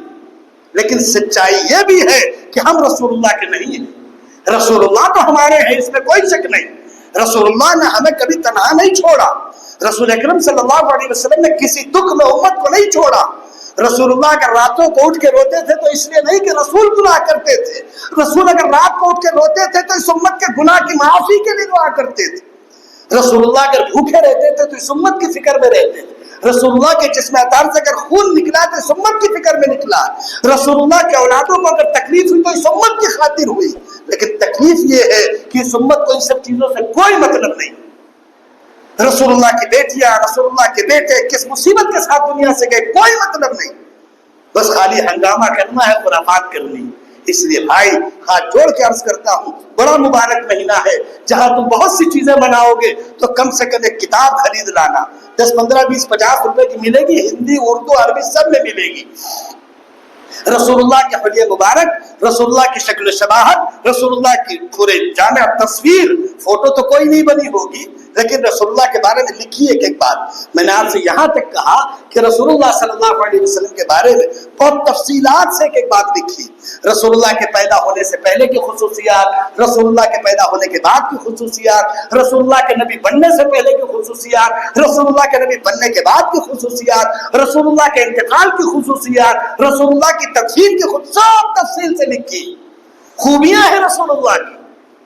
لیکن سچائی یہ بھی ہے کہ ہم رسول اللہ کے نہیں ہیں۔ رسول اللہ تو ہمارے ہیں، اس میں کوئی شک نہیں۔ رسول اللہ نے ہمیں کبھی تنہا نہیں چھوڑا، رسول اکرم صلی اللہ علیہ وسلم نے کسی دکھ میں امت کو نہیں چھوڑا، رسول اللہ اگر راتوں کو اٹھ کے روتے تھے تو اس لیے نہیں کہ رسول گناہ کرتے تھے، رسول اگر رات کو اٹھ کے روتے تھے تو اس امت کے گناہ کی معافی کے لیے دعا کرتے تھے، رسول اللہ اگر بھوکے رہتے تھے تو اس امت کی فکر میں رہتے تھے، رسول اللہ کے جسم اطہار سے اگر خون نکلا تو اس امت کی فکر میں نکلا، رسول اللہ کے اولادوں کو اگر تکلیف ہوئی تو اس امت کی خاطر ہوئی، لیکن تکلیف یہ ہے کہ اس امت کو ان سب چیزوں سے کوئی مطلب نہیں۔ رسول اللہ کی بیٹیاں، رسول اللہ کے بیٹے کس مصیبت کے ساتھ دنیا سے گئے، کوئی مطلب نہیں، بس خالی ہنگامہ کرنا ہے، خرافات کرنی۔ اس لیے بھائی ہاتھ جوڑ کے عرض کرتا ہوں، بڑا مبارک مہینہ ہے جہاں تم بہت سی چیزیں بناؤ گے تو کم سے کم ایک کتاب خرید لانا، 10 15 20 50 روپے کی ملے گی، ہندی اردو عربی سب میں ملے گی۔ رسول اللہ کے حلیہ مبارک، رسول اللہ کی شکل و شباہت، رسول اللہ کی پورے جامع تصویر، فوٹو تو کوئی نہیں بنی ہوگی لیکن رسول اللہ کے بارے میں لکھی ایک بات۔ میں نے آپ سے یہاں تک کہا کہ رسول اللہ صلی اللہ علیہ وسلم کے بارے میں بہت تفصیلات سے ایک بات لکھی، رسول اللہ کے پیدا ہونے سے پہلے کی خصوصیات، رسول اللہ کے پیدا ہونے کے بعد کی خصوصیات، رسول اللہ کے نبی بننے سے پہلے کی خصوصیات، رسول اللہ کے نبی بننے کے بعد کی خصوصیات، رسول اللہ کے انتقال کی خصوصیات، رسول اللہ کی تدفین کی خود سب تفصیل سے لکھی، خوبیاں ہیں رسول اللہ کی۔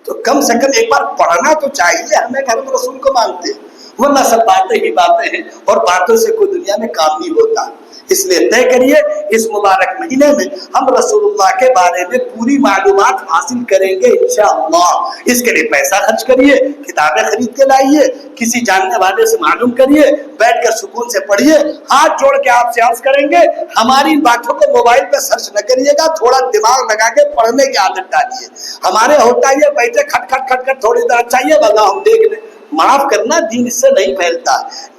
تو کم سے کم ایک بار پڑھنا تو چاہیے ہمیں کہ ہم رسول کو مانتے ہیں، ورنہ سب باتیں ہی باتیں ہیں اور باتوں سے کوئی دنیا میں کام نہیں ہوتا۔ اس لیے طے کریے اس مبارک مہینے میں ہم رسول اللہ کے بارے میں پوری معلومات حاصل کریں گے انشاءاللہ۔ اس کے لیے پیسہ خرچ کریے، کتابیں خرید کے لائیے، کسی جاننے والے سے معلوم کریے، بیٹھ کر سکون سے پڑھیے۔ ہاتھ جوڑ کے آپ سے عرض کریں گے ہماری ان باتوں کو موبائل پہ سرچ نہ کریے گا، تھوڑا دماغ لگا کے پڑھنے کی عادت ڈالیے۔ ہمارے ہوتا ہے بیٹھے کھٹ کھٹ کھٹ کھٹ تھوڑی دیر چاہیے بگا ہم دیکھ لیں، معاف کرنا دین اس سے نہیں پھیلتا،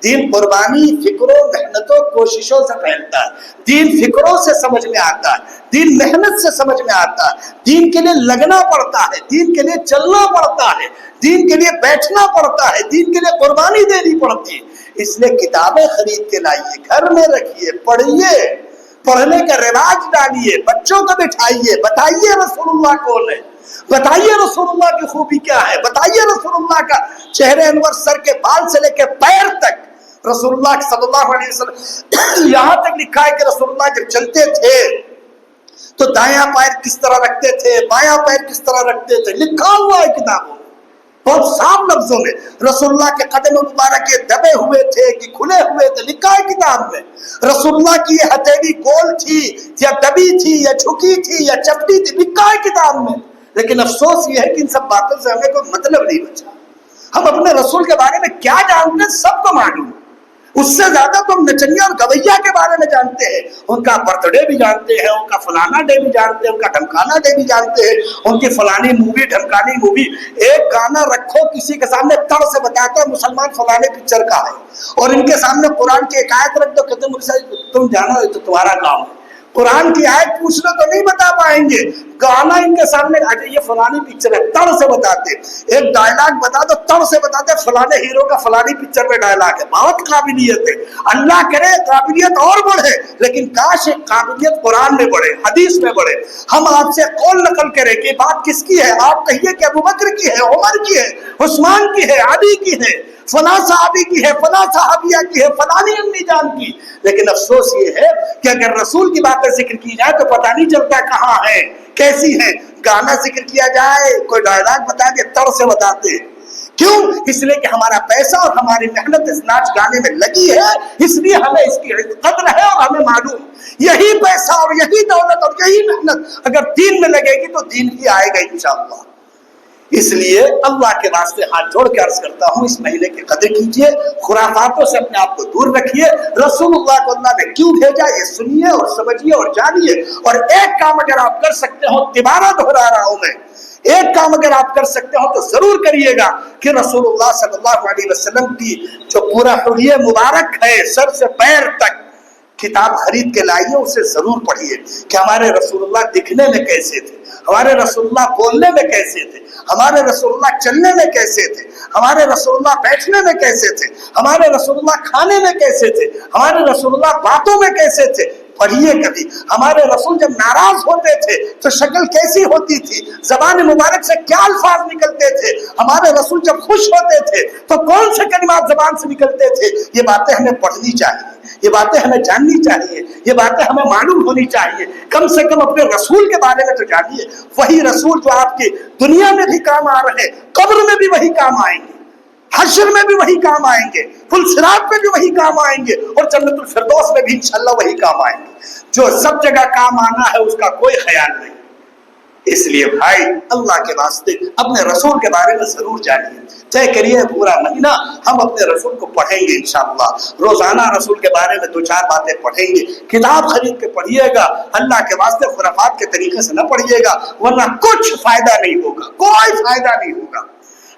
دین قربانی، فکروں، محنتوں، کوششوں سے پھیلتا ہے، دین فکروں سے سمجھ میں آتا ہے، دین محنت سے سمجھ میں آتا ہے، دین کے لیے لگنا پڑتا ہے، دین کے لیے چلنا پڑتا ہے، دین کے لیے بیٹھنا پڑتا ہے، دین کے لیے قربانی دینی پڑتی ہے۔ اس لیے کتابیں خرید کے لائیے، گھر میں رکھیے، پڑھیے، پڑھنے کا رواج ڈالیے، بچوں کو بٹھائیے، بتائیے رسول اللہ کون ہے، بتائیے رسول اللہ کی خوبی کیا ہے، بتائیے رسول اللہ کا چہرے انور، سر کے بال سے لے کے پیر تک، رسول اللہ صلی اللہ علیہ وسلم یہاں تک لکھا ہے کہ رسول اللہ جب چلتے تھے تو دایاں پیر کس طرح رکھتے تھے، بایاں پیر کس طرح رکھتے تھے، لکھا ہوا ہے کتابوں میں بہت صاف لفظوں میں۔ رسول اللہ کے قدم مبارک یہ دبے ہوئے تھے کہ کھلے ہوئے تھے، لکھا ہے کتاب میں۔ رسول اللہ کی یہ ہتھیلی گول تھی یا دبی تھی یا جھکی تھی یا چپٹی تھی، لکھا ہے کتاب میں۔ لیکن افسوس یہ ہے کہ ان سب باتوں سے ہمیں کوئی مطلب نہیں بچا۔ ہم اپنے رسول کے بارے میں کیا جانتے ہیں سب کو معلوم، اس سے زیادہ تو ہم نچنیا اور گویا کے بارے میں جانتے ہیں، ان کا برتھ ڈے بھی جانتے ہیں، ان کا فلانا ڈے بھی جانتے ہیں، ان کا ڈھمکانا ڈے بھی جانتے ہیں، ان کی فلانی مووی ڈھمکانی مووی۔ ایک گانا رکھو کسی کے سامنے تڑ سے بتاتا ہے مسلمان فلانے پکچر کا ہے، اور ان کے سامنے قرآن کی ایک آیت رکھ دو کہتے ہیں تم جانا تو تمہارا کام ہے، قرآن کی آیت پوچھ لو تو نہیں بتا پائیں گے، گانا ان کے سامنے یہ فلانی پکچر ہے تڑ سے بتاتے، ایک ڈائلاگ بتا دو تڑ سے بتاتے فلانے ہیرو کا فلانی پکچر میں ڈائلاگ ہے، بہت قابلیت ہے۔ اللہ کرے قابلیت اور بڑھے، لیکن کاش ایک قابلیت قرآن میں بڑھے، حدیث میں بڑھے۔ ہم آپ سے قول نقل کریں کہ بات کس کی ہے، آپ کہیے کہ ابوبکر کی ہے، عمر کی ہے، عثمان کی ہے، علی کی ہے، فلاں صحابی کی ہے، فلاں صحابیہ کی ہے، فلانی امی جان کی۔ لیکن افسوس یہ ہے کہ اگر رسول کی باتیں ذکر کی جائے تو پتہ نہیں چلتا کہاں ہے، کیسی ہے۔ گانا ذکر کیا جائے کوئی ڈائلاگ بتا دے تڑ سے بتاتے، کیوں؟ اس لیے کہ ہمارا پیسہ اور ہماری محنت اس ناچ گانے میں لگی ہے، اس لیے ہمیں اس کی قدر ہے اور ہمیں معلوم یہی پیسہ اور یہی دولت اور یہی محنت اگر دین میں لگے گی تو دین بھی آئے گا انشاءاللہ۔ اس لیے اللہ کے واسطے ہاتھ جوڑ کے عرض کرتا ہوں اس مہینے کی قدر کیجئے، خرافاتوں سے اپنے آپ کو دور رکھیے، رسول اللہ کو اللہ نے کیوں بھیجا یہ سنیے اور سمجھیے اور جانیے۔ اور ایک کام اگر آپ کر سکتے ہو، دوبارہ دہرا رہا ہوں میں، ایک کام اگر آپ کر سکتے ہو تو ضرور کریے گا کہ رسول اللہ صلی اللہ علیہ وسلم کی جو پورا حلیہ مبارک ہے سر سے پیر تک کتاب خرید کے لائیے، اسے ضرور پڑھیے کہ ہمارے رسول اللہ دکھنے میں کیسے تھے، ہمارے رسول اللہ بولنے میں کیسے تھے، ہمارے رسول اللہ چلنے میں کیسے تھے، ہمارے رسول اللہ بیٹھنے میں کیسے تھے، ہمارے رسول اللہ کھانے میں کیسے تھے، ہمارے رسول اللہ باتوں میں کیسے تھے۔ پڑھیے کبھی ہمارے رسول جب ناراض ہوتے تھے تو شکل کیسی ہوتی تھی، زبان مبارک سے کیا الفاظ نکلتے تھے، ہمارے رسول جب خوش ہوتے تھے تو کون سے کلمات زبان سے نکلتے تھے. یہ باتیں ہمیں پڑھنی چاہیے، یہ باتیں ہمیں جاننی چاہیے، یہ باتیں ہمیں معلوم ہونی چاہیے. کم سے کم اپنے رسول کے بارے میں تو جانیے. وہی رسول جو آپ کی دنیا میں بھی کام آ رہے، قبر میں بھی وہی کام آئیں گے، حشر میں بھی وہی کام آئیں گے، پل صراط میں بھی وہی کام آئیں گے، اور جنت الفردوس میں بھی انشاءاللہ وہی کام آئیں گے. جو سب جگہ کام آنا ہے اس کا کوئی خیال نہیں. اس لیے بھائی اللہ کے واسطے اپنے رسول کے بارے میں ضرور جانیے. طے کریے پورا مہینہ ہم اپنے رسول کو پڑھیں گے انشاءاللہ. روزانہ رسول کے بارے میں 2-4 باتیں پڑھیں گے. کتاب خرید کے پڑھیے گا، اللہ کے واسطے خرافات کے طریقے سے نہ پڑھیے گا، ورنہ کچھ فائدہ نہیں ہوگا، کوئی فائدہ نہیں ہوگا.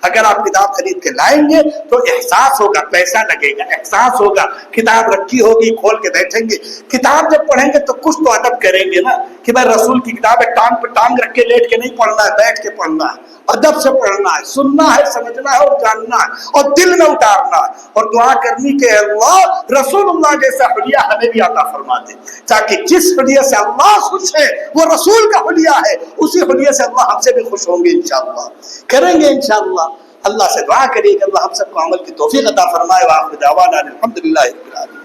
اگر آپ کتاب خرید کے لائیں گے تو احساس ہوگا، پیسہ لگے گا، احساس ہوگا، کتاب رکھی ہوگی کھول کے بیٹھیں گے. کتاب جب پڑھیں گے تو کچھ تو ادب کریں گے نا کہ بھائی رسول کی کتاب ہے، ٹانگ پہ ٹانگ رکھ کے لیٹ کے نہیں پڑھنا ہے، بیٹھ کے پڑھنا ہے، ادب سے پڑھنا ہے، سننا ہے، سمجھنا ہے اور جاننا ہے اور دل میں اتارنا ہے، اور دعا کرنی کہ اللہ رسول اللہ جیسا حلیہ ہمیں بھی عطا فرما دے، تاکہ جس حلیہ سے اللہ خوش ہے وہ رسول کا حلیہ ہے، اسی حلیہ سے اللہ ہم سے بھی خوش ہوں گے انشاءاللہ. کریں گے انشاءاللہ. اللہ سے دعا کریے کہ اللہ ہم سب کو عمل کی توفیق عطا فرمائے. وآخر دعوانا الحمدللہ رب العالمین.